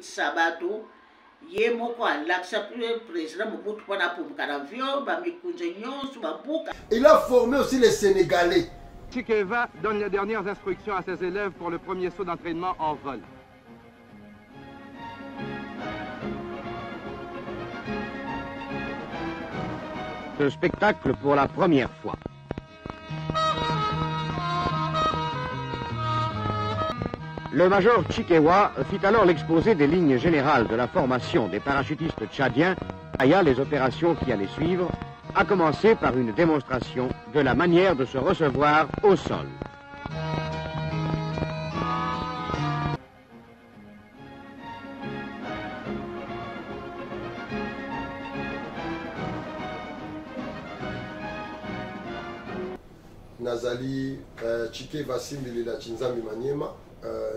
Sabato, ye moko alaksa président Mobutu pona pour avion, ba mikunje nyonso ba buka. Il a formé aussi les Sénégalais. Chikeva donne les dernières instructions à ses élèves pour le premier saut d'entraînement en vol. Ce spectacle pour la première fois. Le major Chikewa fit alors l'exposé des lignes générales de la formation des parachutistes tchadiens, et les opérations qui allaient suivre, à commencer par une démonstration de la manière de se recevoir au sol. Nazali Chikeva Simbilela Chinzambi Maniema,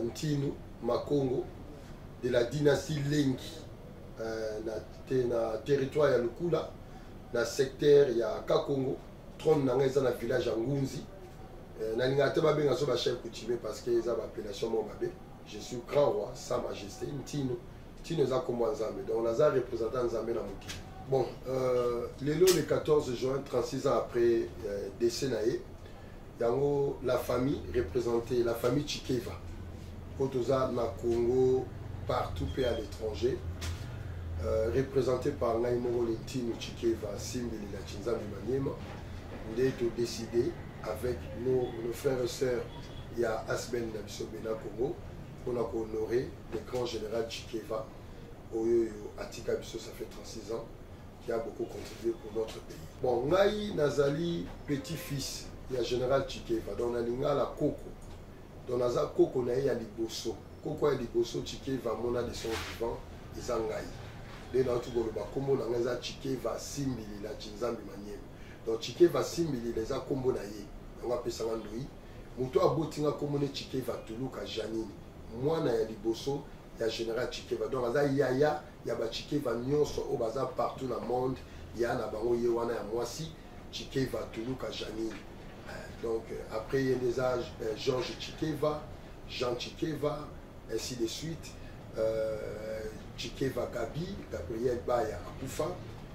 Ntinu Makongo de la dynastie Lengi na territoire ya Lukula, na secteur ya Kakongo, trône na ngeza na village ya Ngunzi. Na ningate ba benga so ba chef coutumier parce que eza ba appellation mo babe. Je suis grand roi, sa majesté Ntinu za comme Nzambe. Donc naza représentant Nzambe na muki. Bon, le 14 juin, 36 ans après décès naé, la famille représentée, la famille Chikeva, Kotoza na Congo, partout et à l'étranger, représentée par Naimoro Lentino Chikeva, Simbeli la Chinzambi Maniema, on a décidé avec nos frères et sœurs, il y a Asben Nabisobena Congo, on a honoré le grand général Chikeva, Oyoyo Atika Biso, ça fait 36 ans, qui a beaucoup contribué pour notre pays. Bon, Ngai Nazali, petit-fils, il y a général Chikeva, donc on a la Koko. Donc on a Koko na ya liboso. Koko ya liboso Chikeva mona de son vivant, ils ont ngai. Les gens qui ont combo na ngaza Chikeva Simbili la Chinzambi Maniema. Donc Chikeva Simbili les a combo na ye. On a pesa ngandoi. Muto abotinga combo ne Chikeva Tuluka Janine. Moi na ya liboso, il y a général Chikeva. Donc on a yaya, il y a ba Chikeva nyonso au bazar partout dans le monde. Il y a na bango yewana ya mwasi Chikeva Tuluka Janine. Donc après il y a des âges Georges Chikeva, Jean Chikeva, ainsi de suite. Chikeva Gabi, Gabriel Baya Akufa,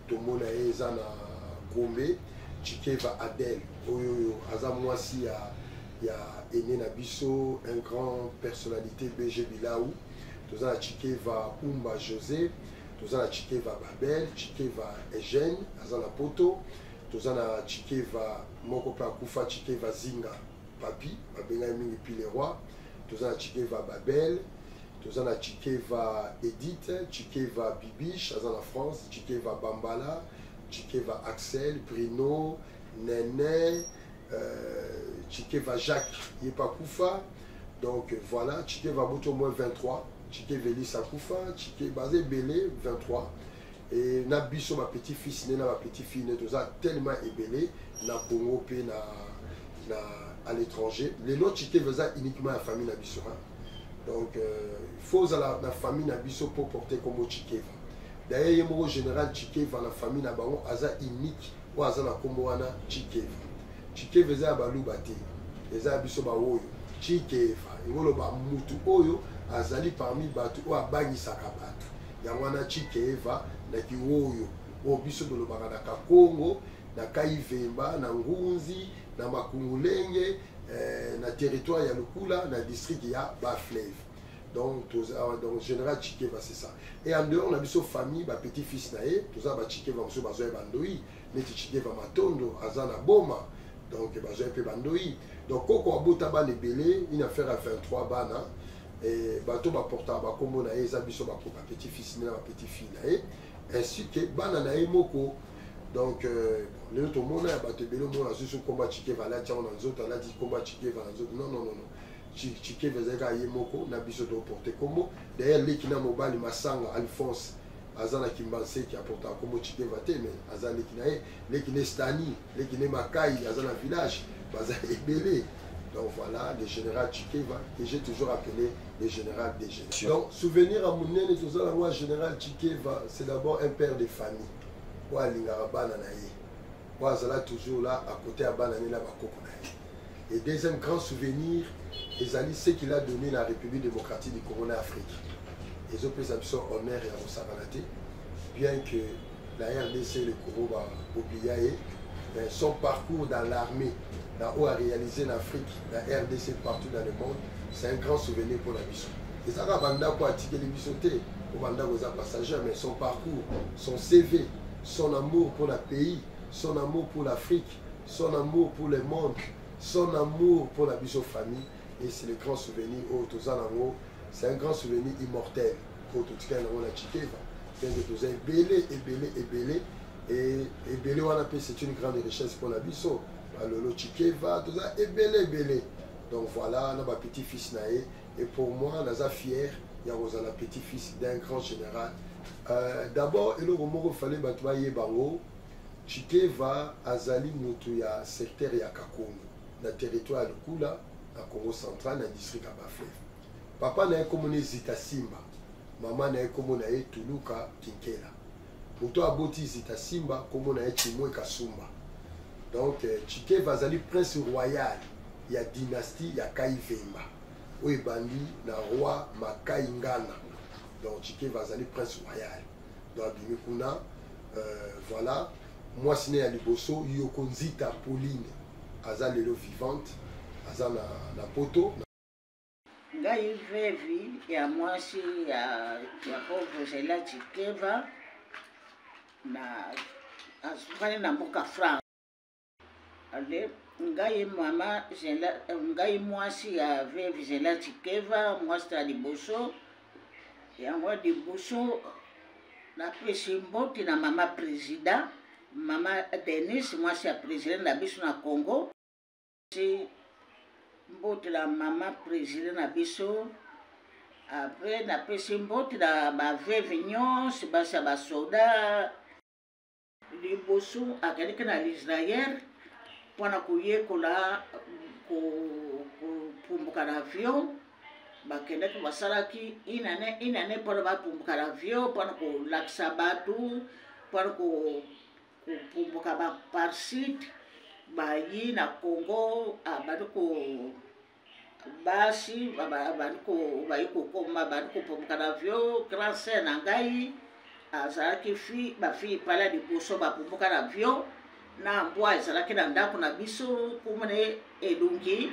Tomona Ezana Gombe, Chikeva Adel, Oyoyo, Azamwasi, il y a Ene Nabiso, un grand personnalité BG Bilaou, Tozana Chikeva Umba José, Tozana Chikeva Babel, Chikeva Eugène, Azana Poto, Tozana Chikeva Mokopa Kufa, Chikeva Zinga Papi, Babenga Mingi Pileroy, Tozana Chikeva Babel, Tozana Chikeva Edith, Chikeva Bibiche, Azana France, Chikeva Bambala, Chikeva Axel, Bruno, Nene, Chikeva Jacques Yepa-Koufa. Donc voilà, Chikeva Boto moins 23, Chikeva Elisa Koufa, Chikeva Belé 23. Et Nabiso, ma petit-fils, ma petite-fille, tellement ébélé, na Congo, à l'étranger. Les noms Chikeva uniquement la famille Nabiso. Donc, il faut que la famille Nabiso pour porter comme Chikeva. D'ailleurs, il y a un général Chikeva, la famille Nabango, aza unique, ou aza na Komboana Chikeva. Chikeva za balubate, eza biso ba oyo. Chikeva, ngolo ba mutu oyo, azali parmi batu, ou abani sakabatu. Yamwana Chikeva, na kiwoyo, ou biso de l'Obagana Kongo, na Kaivemba, na Ngunzi, na Makungulenge, na territoire ya Lukula, na district ya Baflev. Donc général Chikeva c'est ça. Et en dehors on a vu sa famille, ba petit-fils nae, tout ça ba Chikeva mso bazoe bandoi, neti Chikeva Matondo, Azana Boma. Donc bazoe pe bandoi. Donc koko abota ba lebele, une affaire à 23 bana et bato ba porta ba kombo nae za biso ba petit-fils na ba petit-fille nae, ainsi que bana nae moko. Donc, le tout le monde a battu le monde a su combat Chikeva là, tiens on a autres là dit combat Chikeva non non non non. Chikeva zega yemoko na biso do porter combo. D'ailleurs les qui na mobile Masanga Alphonse Azana Kimbanse qui a porté combo Chikeva te mais Azana les qui ne Stani, les qui ne Makai Azana village, Baza Ebele. Donc voilà le général Chikeva que j'ai toujours appelé le général des généraux. Donc souvenir à mon nez tout ça moi général Chikeva c'est d'abord un père de famille. Toujours là à côté à Bananela et deuxième grand souvenir, ce qu'il a donné à la République démocratique du Congo en Afrique. ils ont pris ça honneur et à Osabanate, bien que la RDC et le Congo va oublier son parcours dans l'armée, où a réalisé en Afrique, la RDC partout dans le monde, c'est un grand souvenir pour la Bissau. Et ça va banda pour attirer les Bissautés, pour banda aux passagers, mais son parcours, son CV, son amour pour le pays, son amour pour l'Afrique, son amour pour le monde, son amour pour la Bissau famille, et c'est le grand souvenir au Tozanango, c'est un grand souvenir immortel pour tout ce qui est dans la Chikeva. Et belé c'est une grande richesse pour la Bissau. Le Chikeva, tout ça est belé. Donc voilà, on a petit-fils naé. Et pour moi, on est fier, il y a un petit-fils d'un grand général. D'abord, il fallait battre Bango. Chikeva, Azali, Mutuya, secteur Yakakongo, dans le territoire de Kula, dans le Congo central, dans le district Abaflef. Papa n'a comme Zita Simba, maman n'a comme Tuluka Kinkela. Muto aboti Zita Simba, comme Chimwe Kasumba. Donc, Chikeva, Azali, prince royal, il y a dynastie, il y a Kaivemba. Où est bandi, le roi Makai Ngana. Donc, Chikeva, Azali, prince royal. Donc, Bimikuna, voilà. Moi, je suis à Liboso, Yokonzita Pauline, Aza lelo vivante, Aza na poto. Ngai vevi ya mwasi ya pauvre Zela Chikeva na asukani na mboka France. Ale ngai mama Zela ngai mwasi ya vevi Zela Chikeva, mwasi ya Liboso. Ya mwa Liboso na pesi mboti na mama président. Maman Denis, moi c'est la présidente de la Bissau na Congo. C'est la maman présidente de la Bissau. Après, na pesi mboti na ba vevignon, c'est ba soda. Liboso akalika na l'Israël pour na koyekola pumbuka na avion. Bakendaki basalaki inane pour ba pumbuka na avion pour na kolakisa batu pour kumbuka ba parsit bayi na Congo abadiko basi abadiko bayi kokoma badiko kumbuka na avion grâce na ngai azalaki fi pala Liboso ba kumbuka na avion na mbwa ezalaki na ndako na biso kumune elungi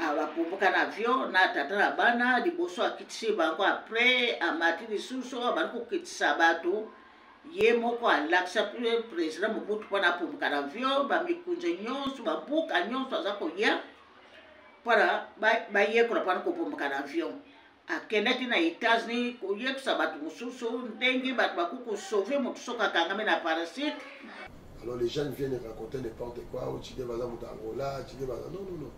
abakumbuka na avion na tata na bana Liboso akitisi bango après amati lisusu abadiko kitisa bato ye moko alakisa président Mobutu mpona apumbuka na avion bamikunje nyonso babuka nyonso aza koya mpona bayekola mpona kopumbuka na avion. Akendaki na États-Unis koyekisa bato mosusu ndenge bato bakoki kosauve motu soki akangami na parasite. Alors les jeunes viennent raconter n'importe quoi, ou Chike baza moto Angola, Chike baza non.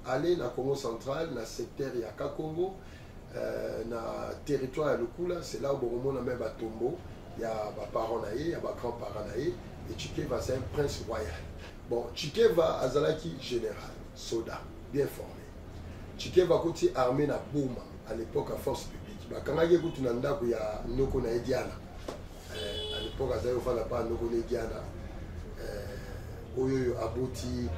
Allez dans Congo central, dans le secteur Yaka Congo, dans le territoire de Lukula, c'est là où on a même Batombo. Il y a des parents, il y a des grands-parents, et Chikeva, c'est un prince royal. Bon, Chikeva, Azalaki général, soldat, bien formé. Chikeva, côté armée na Bouma, à l'époque, à force publique. Quand il y a Noko na Ediana, à l'époque, Azalaki n'a pas Noko na Ediana, Oyo Aboti,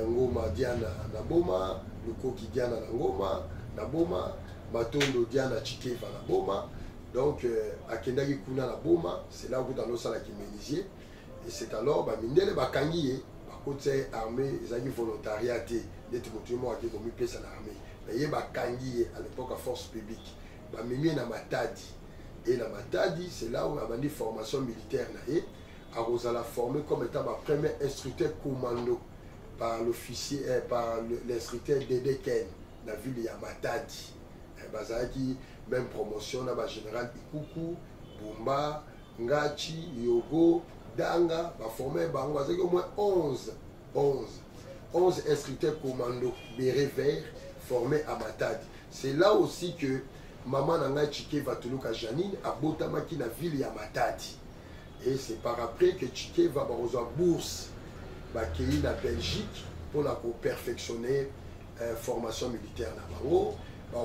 Ngoma Diana na Boma, Lukoki Diana na Ngoma, na Boma, Matondo Diana Chikeva na Boma. Donc, à Kendagi Kuna na Boma, c'est là où dans l'eau qui ménisier. Et c'est alors, Mindele Bakangiye, par contre, armée, ils ont eu volontariat, d'être motivement à qui ont mis pièce à l'armée. Mais il y a Bakangiye à l'époque à force publique. Mimi na Matadi. Et la Matadi, c'est là où on a une formation militaire. À Rosala formé comme étant ma premier instructeur commando par l'officier, par l'instructeur Dede Ken, dans la ville de Matadi. Bazaki, même promotion, na ba général Ikuku, Bumba, Ngachi, Yogo, Danga, ba formé bango, bazaki au moins 11 instructeurs commando, béret vert, formés à Matadi. C'est là aussi que maman Nanga Chikeva Tuluka Janine a botamaki na ville ya Matadi. Et c'est par après que Chikeva va avoir bourse, qui na Belgique, pour la perfectionner formation militaire na bango.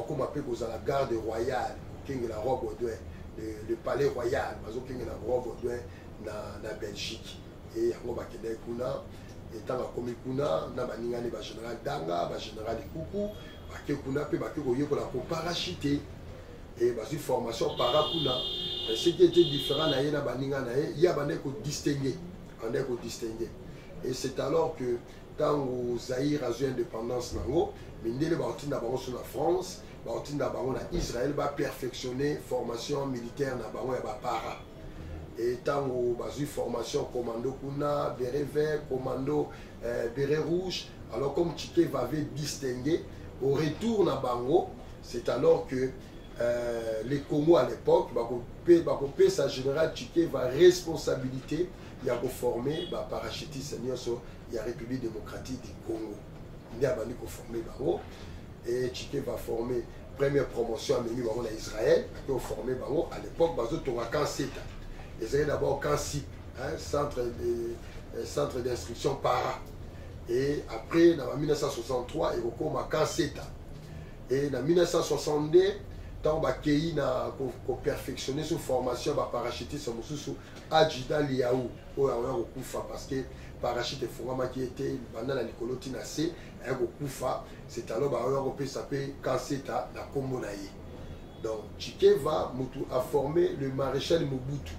Comme appelé à la garde royale, la robe Baudouin, le palais royal, la robe Baudouin na Belgique. Et on va quitter Kuna, étant la Komikuna, na baningani ba général Danga, ba général Ikuku, ba Kuna pe ba ko la parachiter. et bah, une formation para kuna. Ce qui était différent na yena baninga na ye, il y a bandé ko distinguer, et c'est alors que quand Zaïre a eu indépendance nango, mindele ba otinda bango sur la France, ba otinda bango na Israël ba perfectionner formation militaire na bango ya ba para. Et tant que formation commando kuna, béret vert, commando béret rouge, alors comme Tchike avait distingué, au retour na bango, c'est alors que les Congo à l'époque, sa général Tchike va responsabilité, il a formé parachutiste il y a République démocratique du Congo. Il y a formé bango, et Tchike va former première promotion à Israël, qui a formé bango à l'époque, il y a Seta. Ils avaient d'abord CANCIP, centre d'instruction para. Et après, en 1963, ils ont à CANCETA. Et en 1962, quand ils ont perfectionné cette formation, ils ont parachutiste adjudant Liaou, parce que parachute qui était pendant la Nicolotina C, c'est alors qu'ils ont s'appeler CANCETA, la Combonaïe. Donc, Tchike va former le maréchal Mobutu.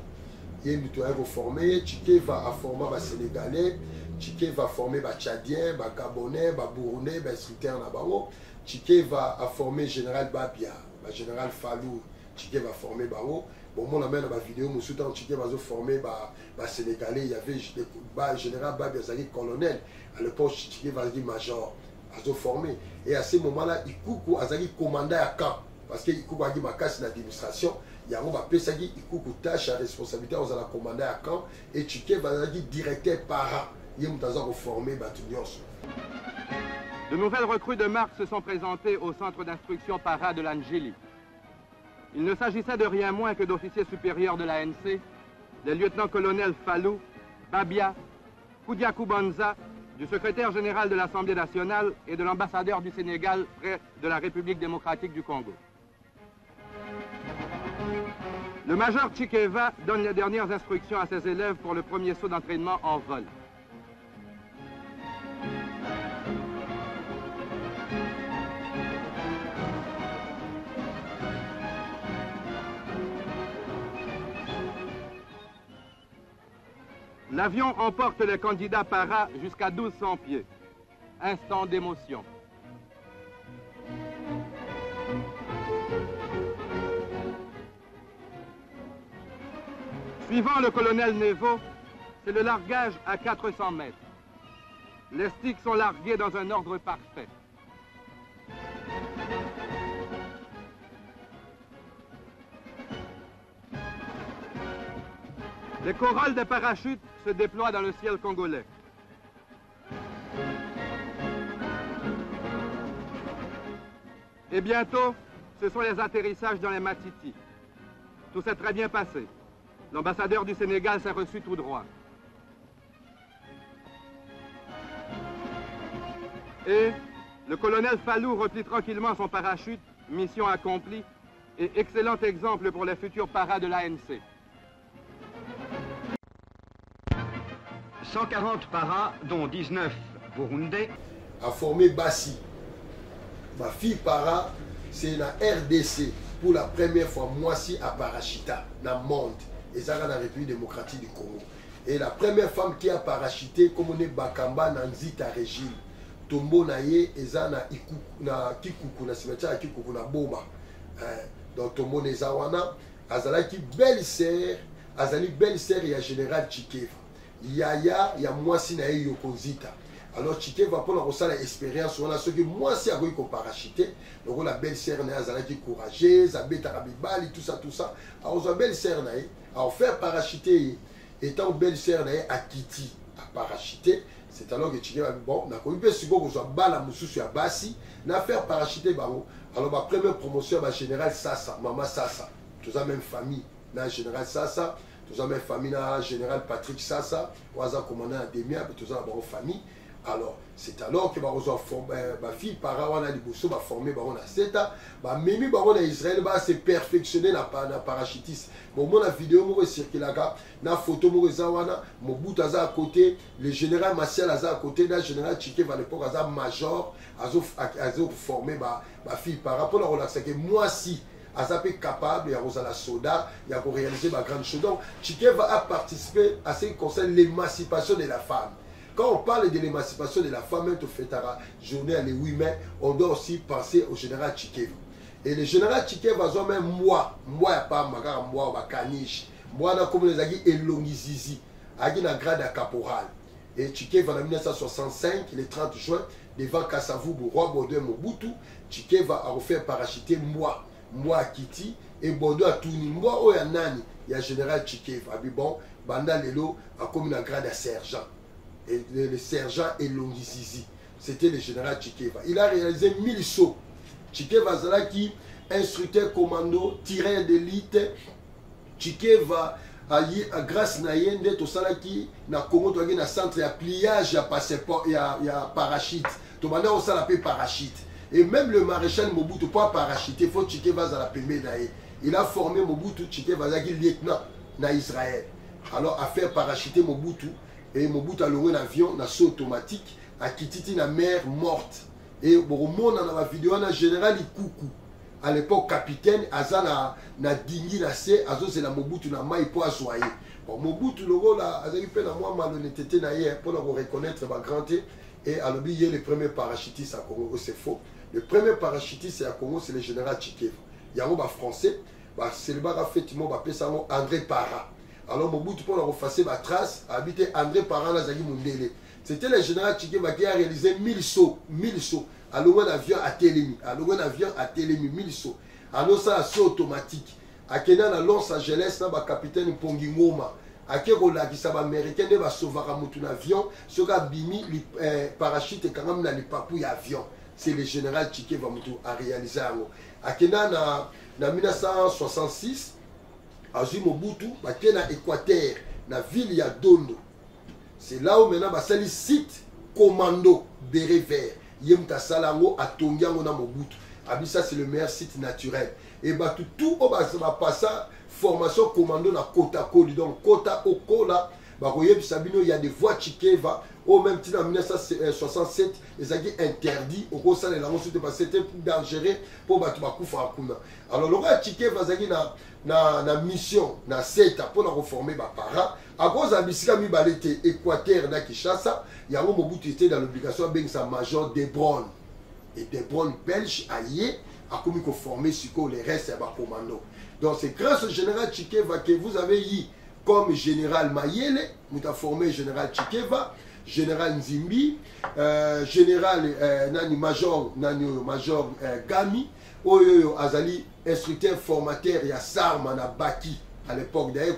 Il va former, Tchike va former les Sénégalais, Tchike va former les Tchadiens, les Gabonais, les Burundais, les instructeurs Nabao. Tchike va former le général Babia, le général Fallou, Tchike va former Bao. Bon, moi, on a une vidéo, Tchike va former les Sénégalais. Il y avait le général Babia, il colonel. À l'époque, Tchike va dire major, il va former. Et à ce moment-là, il coucou, il commandant à camp. Parce qu'il coucou, il m'a cassé l'administration. Il y a un tâche à responsabilité aux commandant à camp et Tchike va dire directeur para. Il y a un formé De nouvelles recrues de marque se sont présentées au centre d'instruction para de l'Angélie. Il ne s'agissait de rien moins que d'officiers supérieurs de l'ANC, des lieutenants-colonels Fallou, Babia, Koudiakou Banza, du secrétaire général de l'Assemblée nationale et de l'ambassadeur du Sénégal près de la République démocratique du Congo. Le major Tchikeva donne les dernières instructions à ses élèves pour le premier saut d'entraînement en vol. L'avion emporte les candidats para jusqu'à 1200 pieds. Instant d'émotion. Suivant le colonel Nevo, c'est le largage à 400 mètres. Les sticks sont largués dans un ordre parfait. Les corolles des parachutes se déploient dans le ciel congolais. Et bientôt, ce sont les atterrissages dans les Matiti. Tout s'est très bien passé. L'ambassadeur du Sénégal s'est reçu tout droit. Et le colonel Fallou replie tranquillement son parachute, mission accomplie, et excellent exemple pour les futurs paras de l'ANC. 140 paras, dont 19 burundais, a formé Bassi. Ma fille para, c'est la RDC. Pour la première fois, moi aussi à Parachita, dans le monde. Et ça, dans la République démocratique du Congo. Et la première femme qui a parachuté, comme on est Bakamba, dans Nzita régime. Tombo naye, et ça, na Kikuku, na cimetière Kikuku, na Boma. Donc, Tombo Nezawana, Azalaki belle-sœur, Azali belle-sœur, il y a général Tchikeva. Il y a moi si na Yokozita. Alors Tchikeva pour la expérience, on a ce que moi si a eu qu'on parachuté. Donc la belle-sœur na Azalaki courageuse, Zabeta Rabibali, tout ça. Alors la belle-sœur na a offert parachuter, étant belle-sœur na à Kiti à parachuter. C'est alors que Tchikeva bon, na ko ibe sigo ko zo bala mususu ya basi, na faire parachuter bango. Alors ma première promotion ma général Sassa, maman Sassa, tous la même famille, na général Sassa. Tous la même famille, général Patrick Sassa, Waza commandant à Demia, tous la même famille. Alors, c'est alors que ma fille Parawana Liboso va former Baron à Seta, Mimi Baron à Israël va se perfectionner dans la parachutiste. Bon, moi, la vidéo, moi, circule là, la photo, moi, Zawana, mon bout à côté, le général Martial à côté, le général Tchike à l'époque, à major, à formé ma fille par rapport à la relaxation. Moi, si, Azapé capable, il y a la soda, il y a réaliser ma grande chose. Donc, Chikeva a participé à ce qui concerne l'émancipation de la femme. Quand on parle de l'émancipation de la femme, on fait la journée le 8 mai, on doit aussi penser au général Chikeva. Et le général Chikeva, même moi, pas moi, Bakanish, moi, comme les aguis Elongizizi, agi na grade à caporal. Et Chikeva en 1965, le 30 juin, devant Kasavubu, roi Baudouin Mobutu, Chikeva a refait parachuter moi Kitty, et Baudouin a tourné moi, ou Nani, il y a général Chikeva. Bon, Banda Lelo a comme un grade à sergent. Et le sergent Elongizizi, c'était le général Chikeva. Il a réalisé 1000 sauts. Chikeva Zalaki, instructeur commando, tireur d'élite. Chikeva grâce à Yende, tout ça qui na Congo, tu as un centre de pliage à passeport, il y a parachute. Tu as un parachute. Et même le maréchal Mobutu, pas parachuté, il faut Chikeva Zalapembe. Il a formé Mobutu, Chikeva Zalaki lieutenant na Israël. Alors, à faire parachuter Mobutu, et Mobutu a loué un avion, un saut automatique, à Kititi, la mer morte. Et au monde, dans la vidéo, on a général Ikuku. À l'époque, capitaine, Azana na dingi na se, Azo c'est la Mobutu na mai pour azoyer. Bon, Mobutu, le rôle, Azaki pe na moi malhonnêteté na hier pour reconnaître ma grandeur. Et à l'objet, il y a le premier parachutiste à Congo, c'est faux. Le premier parachutiste à Congo, c'est le général Chikeva. Il y a un français, c'est le bar effectivement, André Parra. Alors Mobutu pour refacer ma trace, a habité André Parra na Zagi Mundele. C'était le général Chikeva qui a réalisé 1000 sauts. Alors, un avion à Télémi. 1000 sauts. Alors, ça, un saut automatique. À Kenya, à Los Angeles, le capitaine Pongi Ngoma. À Kérola, qui s'est américain, il va sauver un avion. Ce gars, Bimi, parachute et quand même, dans les papouilles avion. C'est le général Chikeva a réalisé. À Kenya, en 1966, à Mobutu, il y a Équateur, dans la ville, il y a Dondo. C'est là où maintenant, il y a le site commando béret vert. Yemta Salango à Tongiango na Mobutu. Ça, c'est le meilleur site naturel. Et bah, tout va passer formation commando na Kota Koli. Donc, Kota Okola, il y a des voies Chikeva. Au même temps, en 1967, ils ont interdit. Au sein de la c'était plus dangereux pour battre Akuna. Alors, le roi Chikeva na mission, na SETA pour la reformer ma parents. À cause de Bissika Mibalete, Équateur, na Kinshasa, il y a un Mobutu était dans l'obligation de sa major Debron. Et Debron belge allié a commis qu'on formait sur les restes de la commando. Donc c'est grâce au général Chikeva que vous avez eu comme général Mayele, vous avez formé général Chikeva, général Nzimbi, général major Gami, Oyoyo Azali, instructeur formateur, il y a Sarma na Baki. À l'époque, d'ailleurs,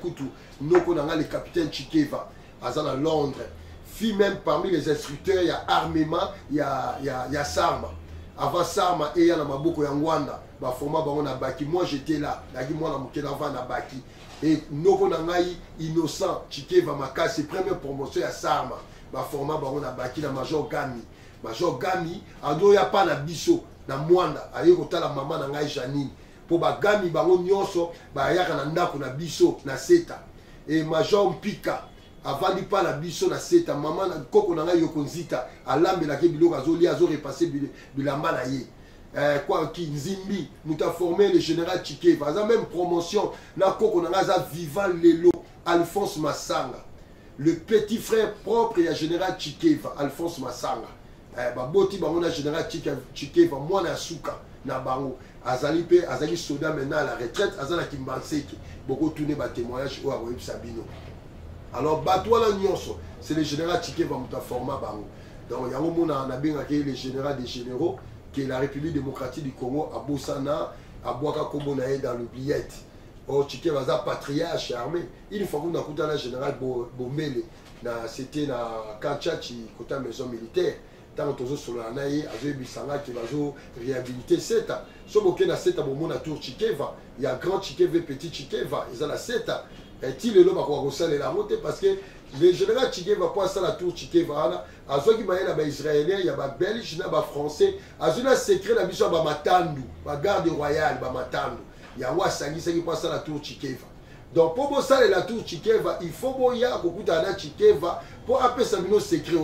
nous avons le capitaine Chikeva, à Londres. Puis même parmi les instructeurs, il y a Armement, il y a Sarma. Avant Sarma, il y a Maboko Yangwanda, moi j'étais là, et nous avons Innocent Chikeva Makasi, première promotion à Sarma, format Baki, la Major Gami. Major Gami, il n'y a pas de biso, na Mwanda, il y a la maman de Janine. Pour bagami bango nyonso bayaka na ndako na biso na SETA et Major Mpika avant di pa na biso na SETA maman na koko na ngai yokonzita alambela ke biloko azoli azo repasser bilamba na ye quoi qui Nzimbi nous a formé le général Chikeva a même promotion na koko na ngai za vivant lelo Alphonse Masanga le petit frère propre ya général Chikeva Alphonse Masanga boti bango na général Chikeva moi na suka na bango Azali soda maintenant à la retraite, Azala Kimbanseki, beaucoup tourné ma témoignage au Aroïb Sabino. Alors, Batouala Nyonso, c'est le général Chikeva Mouta Forma Bango. Donc, il y a un moment où on a bien accueilli le général des généraux, qui est la République démocratique du Congo, à Bossana, à Boaka Kobonae dans l'oubliette. Oh, Chikeva Za patriarche armé. Il faut qu'on a écouté le général Bomele, c'était dans Kanchachi, côté maison militaire. Tant que nous sommes là, nous avons réhabilité SETA. Si vous avez SETA, vous avez tour Chikeva. Il y a grand Chikeva, petit Chikeva. Ils ont la SETA. Et il est là pour la montée parce que le général Chikeva pas ça la tour Chikeva. À ceux qui sont israéliens, il y a des Belges, il y a des Français. À ceux qui sont secrets, il y a des Matandu, la garde royale, Matandu. Il y a Wassangi qui passe la tour Chikeva. Donc pour ça la tour Chikeva, il faut que beaucoup de Chikeva pour appeler ça secret.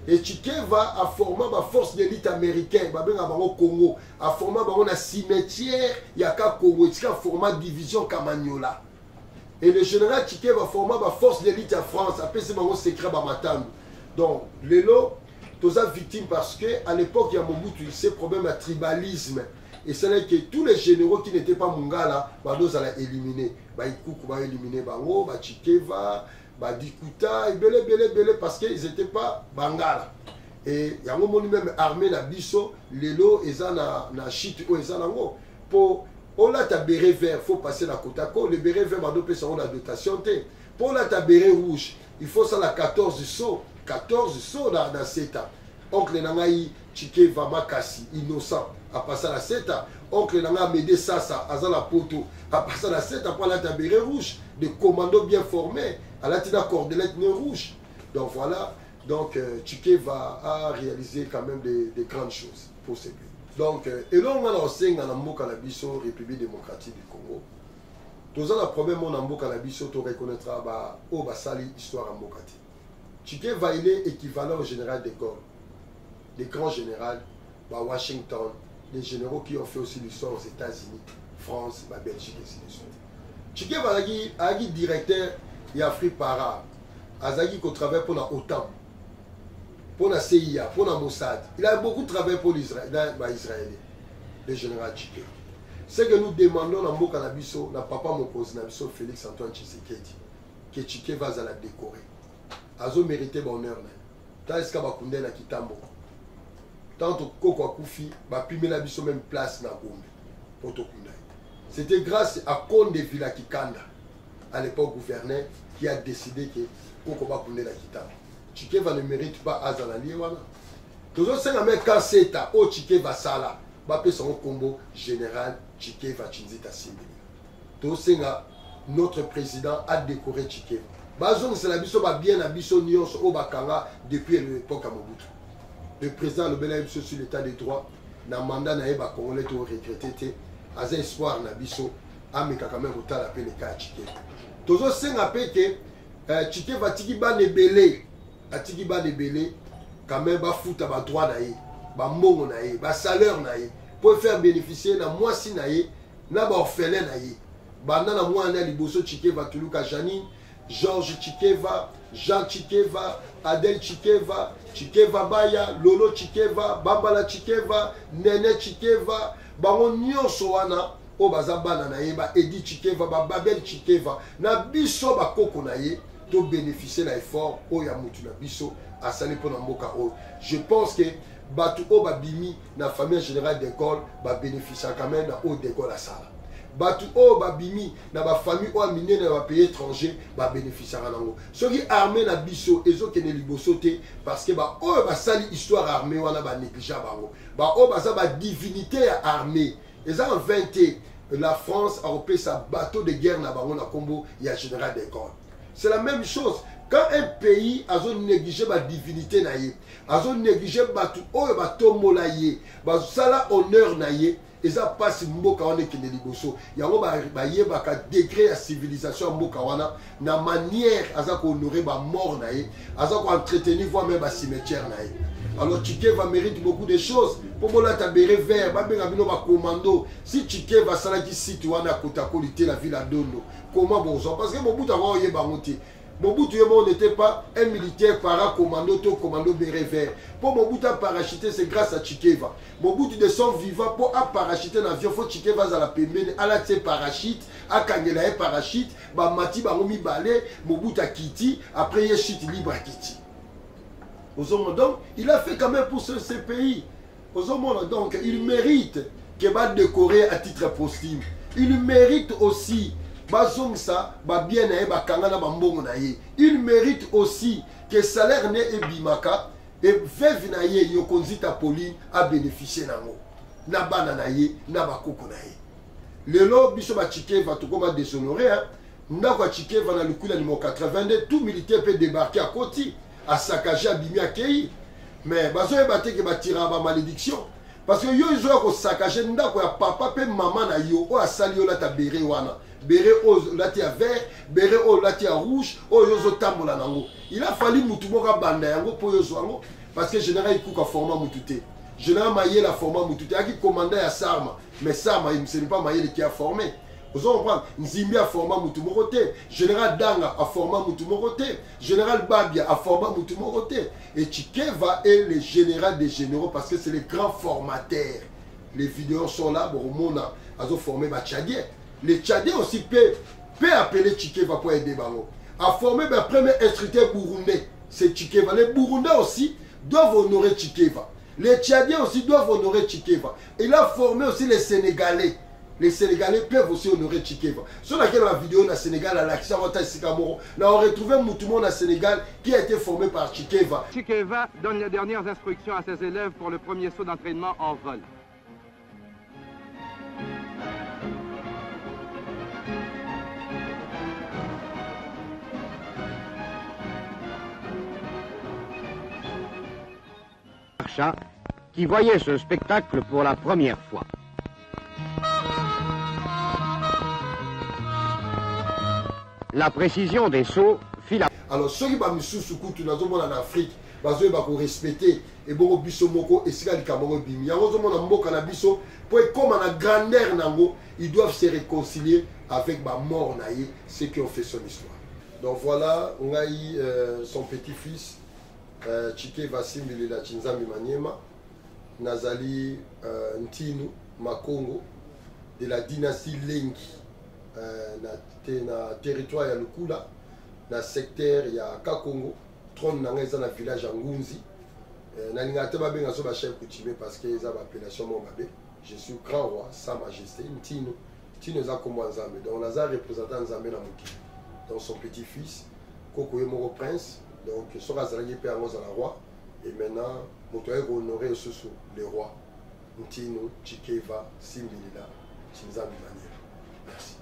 Et Tchikeva a formé ma force d'élite américaine, au Congo, a formé un cimetière, il y a qu'à Congo, il a formé division Kamagnola. Et le général Tchikeva a formé ma force d'élite en France, après c'est mon secret Bamatam. Donc, Lélo, tous les victimes parce qu'à l'époque, il y a Mobutu, ces problèmes de tribalisme. Et c'est là que tous les généraux qui n'étaient pas Mungala, nous allons éliminer. Ikuku va éliminer Bango, Tchikeva, Dikuta, et belé, parce qu'ils n'étaient pas Bangala. Et il y a un moment même armé na biso, Lélo, et ça na chite, et ça na ngo. Pour, on a ta béret vert, il faut passer la Kotako, le béret vert, on a la dotation. Pour la ta béret rouge, il faut ça la 14 sauts. 14 sauts dans CETA. Oncle Nangaï, Tchikeva Makasi, innocent, a passé la CETA. Oncle Nanga Médé Sassa, Azala Poto, a passé la CETA pour la tabérée rouge. Des commandos bien formés, à la tina cordelette rouge. Donc voilà, donc Tchikeva a réalisé quand même des grandes choses pour ces pays. Donc, et là on a lancé dans la Canabiso, République démocratique du Congo. Tous les problèmes en Ambo Canabiso, tu reconnaîtras au Basali, histoire en Mokati. Tchikeva, il est équivalent au général de Gaulle, des grands généraux, Washington, les généraux qui ont fait aussi l'histoire aux États-Unis, France, Belgique et ainsi de suite. Tchikeva a été directeur de l'Afrique para, Azagi qui travaille pour la OTAN, pour la CIA, pour la Mossad. Il a beaucoup travaillé pour les Israéliens, le général Tchikeva. Ce que nous demandons dans Mboka Nabiso, na papa Mokozi Nabiso, Félix Antoine Tshisekedi, que Tchikeva va la décorer. Azo mérité bonheur. Tant est-ce qu'il va kunde na Kitambo. Tant que Koko Akufi, va pimer la biso même place na Gombe. Pour to kunde. C'était grâce à Konde Villa Kikanda, à l'époque gouverneur, qui a décidé que Koko va kunde na Kitambo. Tchikeva ne mérite pas Azanali wana. Toujours c'est la même quand c'est à O Tchikeva Sala, va payer son combo général Tchikeva Tchinzita Simbili. Toujours c'est notre président a décoré Tchikeva. Bazong c'est la biso bien à biso nyons au bakanga depuis l'époque à Mobutu. Le président le Belém sur l'état des droits, na mandat na eba congolais to regretté, az espoir na biso ameka quand même autant la peine ka Tchikeva. Toujours c'est rappelé que Tchikeva tiki ba nebelé, atiki ba nebelé quand même ba futa ba droit na ye, ba mbongo na ye, ba salaire na ye pour faire bénéficier na mwasi na ye, na ba orphelin na ye. Banda na mwana liboso Tchikeva tuluka Janine Georges Tchikeva, Jean Tchikeva, Adel Tchikeva, Tchikeva Baya, Lolo Tchikeva, Bambala Tchikeva, Nene Tchikeva, Baron Nyonso wana, Obazabana na yeba, Edi Tchikeva, Babel Tchikeva, na biso bakoko na ye, to bénéficier la effort, Oya Moutu na biso, à Salipo na Mboka O. Je pense que Batu Obabimi, na famille générale de Gaulle, va bénéficier quand même na O de Gaulle à Sala. Batu o babimi na ba famille o amine na ba pays étranger ba bénéficiera nango. Ceux qui armés na biso ezo kene liboso te parce que ba o ba sali histoire armée wana ba négligea bango. Ba o ba za ba divinité armée. Et en 20 la France a repris sa bateau de guerre na bango na Combo ya général de Gaulle. C'est la même chose. Quand un pays a négligé ma divinité na ye, a négligé batu o ba tomola ye, ba sala honneur na ye. Et ça passe mboka wana kende liboso yango ba yeba ka degré à civilisation mboka wana na manière aza ko honorer ba mort na ye aza ko entretenir voire même ba cimetière na ye. Alors Tchikeva mérite beaucoup de choses pour mola tabéré vert ba benga bino ba commando si Tchikeva sala ki site wana Kotako lité la ville à Dondo comment bonjour parce que Mobutu a yeba monter Mobutu n'était pas un militaire para-commando, commando béret vert. Pour Mobutu parachuter, c'est grâce à Tchikeva. Mobutu de son vivant pour parachuter dans l'avion, il faut Tchikeva à la pembene, à la parachute, à Kangela parachute, bah Mati Baromi Balé, Mobutu a Kiti, après il chute libre à Kiti. Donc, il a fait quand même pour ce pays. Donc, il mérite qu'il va décorer à titre posthume. Il mérite aussi. Il mérite aussi que le salaire ne bimaka et veuve na ye yokonzita Pauline a bénéficié nango na bana na ye na bakoko na ye lelo biso ba Tchikeva to koma déshonoré hein ndako Tchikeva na lukula numéro 82 tout militaire peut débarquer à Koti à saccager abimi akei mais bazo ebate ke batira ba malédiction parce que yo ils ont ko saccager ndako ya papa pe maman na yo o asali yo la tabéré wana béret oyo lati ya vert, béret oyo lati ya rouge, oyo yozo tambola nango. Il a fallu mutu moko banda yango po yozo yango parce que général ikuka format mutu te. Général Maïe la format mutu te. Aki commandant ya Sarma, mais Sarma ce n'est pas Maïe qui a formé. Vous comprenez? Nzimbi a format mutu moko te. Général Danga a format mutu moko te. Général Babia a format mutu moko te. Et Tchikeva est le général des généraux parce que c'est le grand formateur. Les vidéos sont là, bon, on a formé les Tchadiens. Les Tchadiens aussi peuvent appeler Tchikeva pour aider Bango. A formé le premier instructeur burundais, c'est Tchikeva. Les Burundais aussi doivent honorer Tchikeva. Les Tchadiens aussi doivent honorer Tchikeva. Il a formé aussi les Sénégalais. Les Sénégalais peuvent aussi honorer Tchikeva. Sur laquelle la vidéo dans le Sénégal, on a retrouvé un moutoumon au Sénégal qui a été formé par Tchikeva. Tchikeva donne les dernières instructions à ses élèves pour le premier saut d'entraînement en vol. Qui voyait ce spectacle pour la première fois. La précision des sauts fit la... Alors, ceux qui sont en Afrique, ils vont respecter et bon biso moko et sika likambo bimi. Yango zo mona mboka na biso pour comme na grandeur nango, ils doivent se réconcilier avec ba mort naïe, ceux qui ont fait son histoire. Donc voilà, on a eu son petit-fils Tchikeva Simbilela Chinzambi Maniema, Nazali Ntinu Makongo, de la dynastie Lengi, na territoire ya Lukula, na secteur ya Kakongo, trône na ngeza na village ya Ngunzi. Na lingate ba benga so ba chef coutumier parce que ça ba appellation mon babé. Je suis grand roi, sa majesté Ntinu. Ntinu za kombo Nzambe. Donc on a représentant Nzambe na mokili. Donc son petit-fils Kokoye Moro prince. Donc, Sora Zalagi Père à la roi. Et maintenant, Motoye honoré sous le roi. Ntinu, Tchikeva, Simbilila, Chinzambi Maniema. Merci.